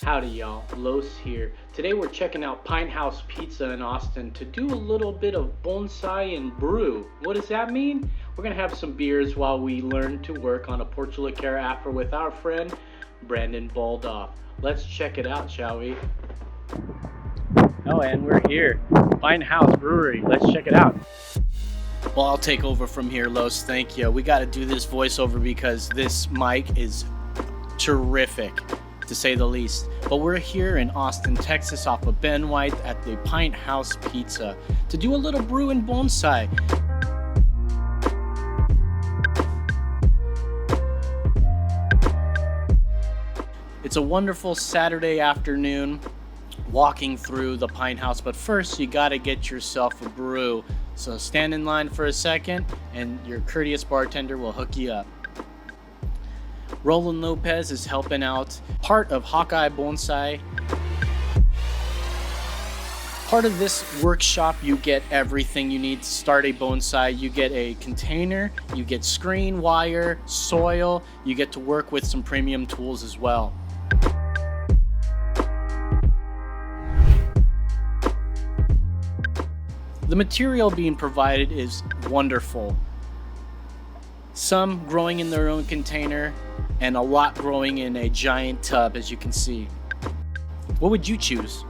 Howdy y'all, Los here. Today we're checking out Pine House Pizza in Austin to do a little bit of bonsai and brew. What does that mean? We're gonna have some beers while we learn to work on a Portulacaria Afra with our friend Brandon Baldauf. Let's check it out, shall we? Oh, and we're here, Pine House Brewery. Let's check it out. Well, I'll take over from here, Los. Thank you. We got to do this voiceover because this mic is terrific, to say the least. But we're here in Austin, Texas, off of Ben White at the Pine House Pizza to do a little brew and bonsai. It's a wonderful Saturday afternoon walking through the Pine House, but first you got to get yourself a brew. So stand in line for a second and your courteous bartender will hook you up. Roland Lopez is helping out, part of Hawk Eye Bonsai. Part of this workshop, you get everything you need to start a bonsai. You get a container, you get screen, wire, soil, you get to work with some premium tools as well. The material being provided is wonderful. Some growing in their own container and a lot growing in a giant tub, as you can see. What would you choose?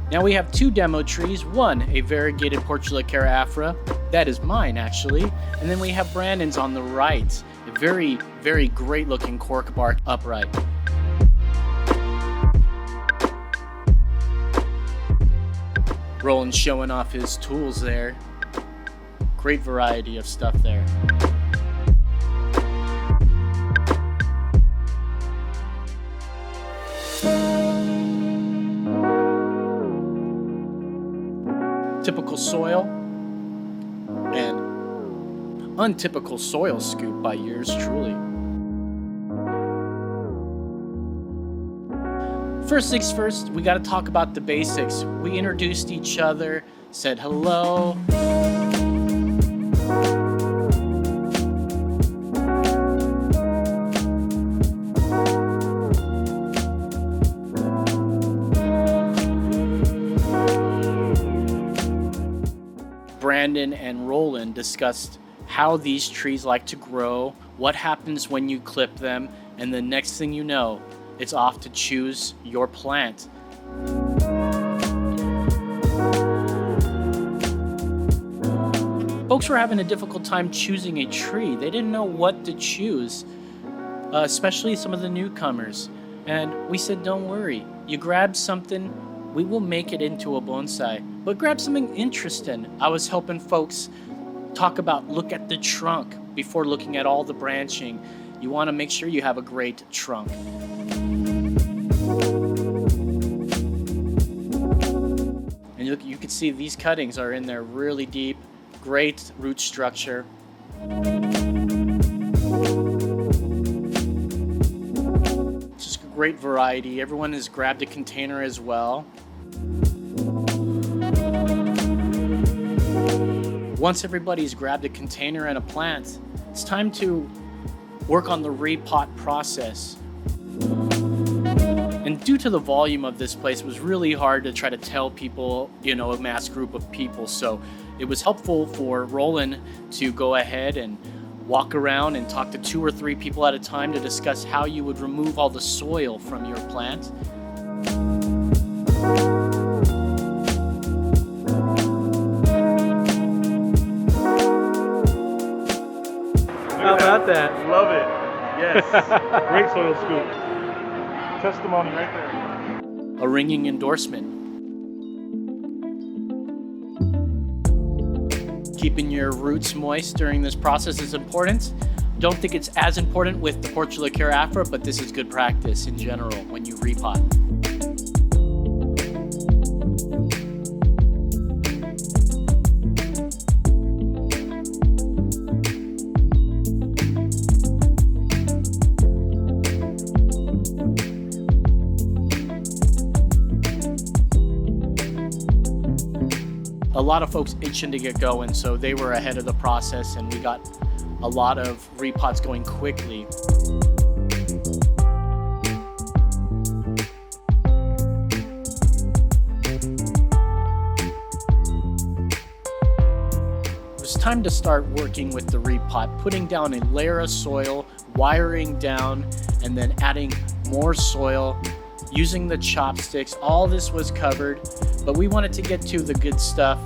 Now we have two demo trees, one a variegated Portulacaria Afra, that is mine actually, and then we have Brandon's on the right, a very, very great looking cork bark upright. Roland showing off his tools there. Great variety of stuff there. Typical soil and untypical soil scoop by yours truly. First things first, we got to talk about the basics. We introduced each other, said hello. Brandon and Roland discussed how these trees like to grow, what happens when you clip them, and the next thing you know, it's off to choose your plant. Folks were having a difficult time choosing a tree. They didn't know what to choose, especially some of the newcomers. And we said, don't worry, you grab something, we will make it into a bonsai. But grab something interesting. I was helping folks talk about look at the trunk before looking at all the branching. You want to make sure you have a great trunk. And you can see these cuttings are in there really deep, great root structure. Just a great variety. Everyone has grabbed a container as well. Once everybody's grabbed a container and a plant, it's time to work on the repot process. And due to the volume of this place, it was really hard to try to tell people, a mass group of people. So it was helpful for Roland to go ahead and walk around and talk to 2 or 3 people at a time to discuss how you would remove all the soil from your plant. How about that? Love it. Yes. Great soil scoop. Testimony right there. A ringing endorsement. Keeping your roots moist during this process is important. Don't think it's as important with the Portulacaria Afra, but this is good practice in general when you repot. A lot of folks itching to get going, so they were ahead of the process and we got a lot of repots going quickly. It was time to start working with the repot, putting down a layer of soil, wiring down, and then adding more soil, using the chopsticks. All this was covered, but we wanted to get to the good stuff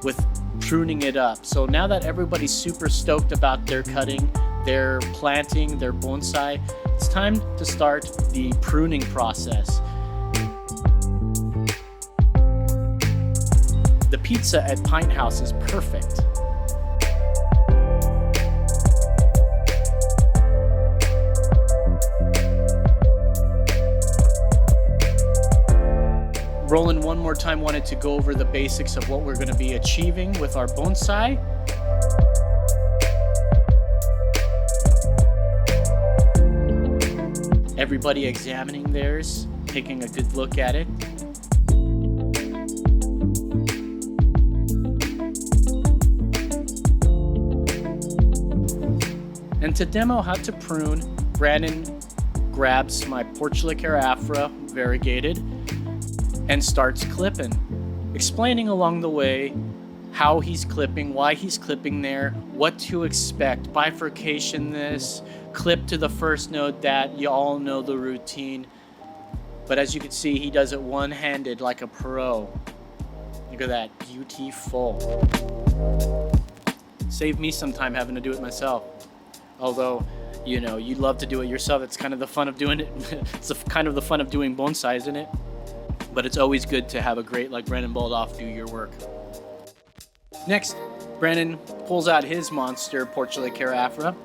with pruning it up. So now that everybody's super stoked about their cutting, their planting, their bonsai, it's time to start the pruning process. The pizza at Pine House is perfect. Roland one more time wanted to go over the basics of what we're going to be achieving with our bonsai. Everybody examining theirs, taking a good look at it. And to demo how to prune, Brandon grabs my Portulacaria Afra variegated and starts clipping, explaining along the way how he's clipping, why he's clipping there, what to expect, bifurcation this, clip to the first note that, you all know the routine. But as you can see, he does it one-handed like a pro. Look at that, beautiful. Saved me some time having to do it myself. Although, you know, you'd love to do it yourself. It's kind of the fun of doing it. It's kind of the fun of doing bonsai, isn't it? But it's always good to have a great like Brandon Baldauf do your work. Next, Brandon pulls out his monster Portulacaria Afra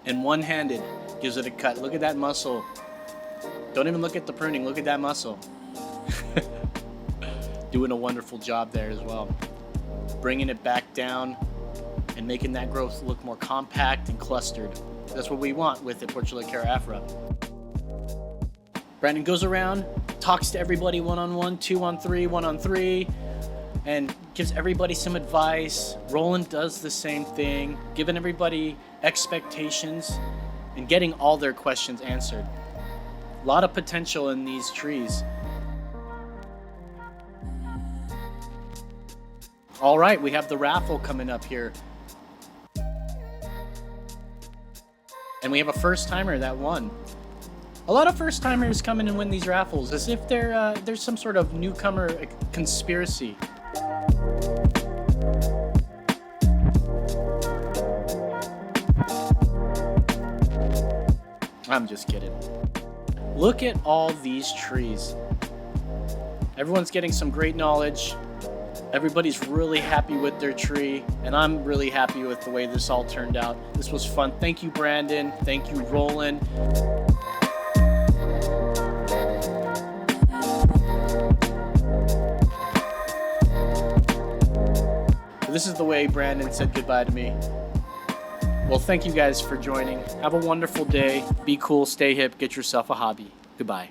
and one-handed gives it a cut. Look at that muscle. Don't even look at the pruning, look at that muscle. Doing a wonderful job there as well. Bringing it back down and making that growth look more compact and clustered. That's what we want with the Portulacaria Afra. Brandon goes around, talks to everybody one-on-one, two-on-three, one-on-three, and gives everybody some advice. Roland does the same thing, giving everybody expectations and getting all their questions answered. A lot of potential in these trees. All right, we have the raffle coming up here. And we have a first-timer that won. A lot of first-timers come in and win these raffles as if there's some sort of newcomer conspiracy. I'm just kidding. Look at all these trees. Everyone's getting some great knowledge. Everybody's really happy with their tree, and I'm really happy with the way this all turned out. This was fun. Thank you, Brandon. Thank you, Roland. This is the way Brandon said goodbye to me. Well, thank you guys for joining. Have a wonderful day. Be cool, stay hip, get yourself a hobby. Goodbye.